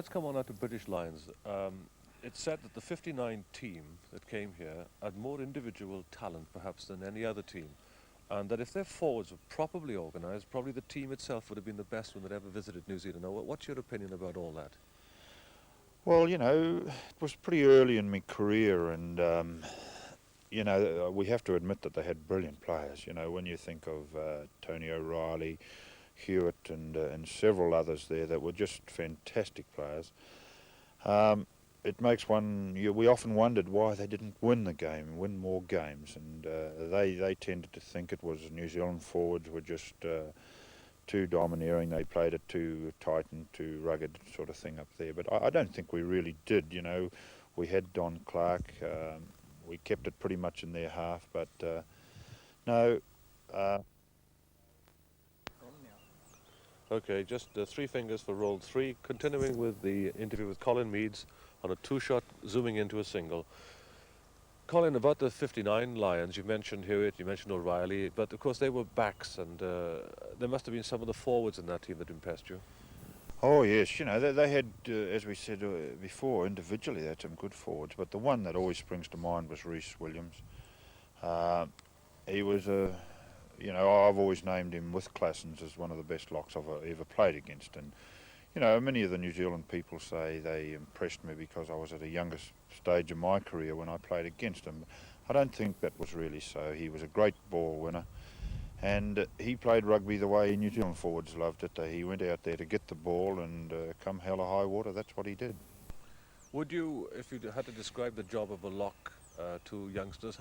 Let's come on now to British Lions. It's said that the 59 team that came here had more individual talent perhaps than any other team, and that if their forwards were properly organised, probably the team itself would have been the best one that ever visited New Zealand. Now, what's your opinion about all that? Well, it was pretty early in my career, and we have to admit that they had brilliant players. When you think of Tony O'Reilly, Hewitt, and several others there that were just fantastic players. It makes we often wondered why they didn't win the game, win more games, and they tended to think it was New Zealand forwards were just too domineering. They played it too tight and too rugged sort of thing up there. But I don't think we really did. We had Don Clark. We kept it pretty much in their half, but no. Okay, just three fingers for roll three. Continuing with the interview with Colin Meads on a two-shot, zooming into a single. Colin, about the 59 Lions, you mentioned Hewitt, you mentioned O'Reilly, but of course they were backs, and there must have been some of the forwards in that team that impressed you. Oh yes, they had, as we said before, individually they had some good forwards, but the one that always springs to mind was H Williams. He was I've always named him with Classens as one of the best locks I've ever played against, and many of the New Zealand people say they impressed me because I was at a younger stage of my career when I played against him. I don't think that was really so. He was a great ball winner, and he played rugby the way New Zealand forwards loved it. He went out there to get the ball, and come hell or high water, that's what he did. Would you, if you had to describe the job of a lock to youngsters,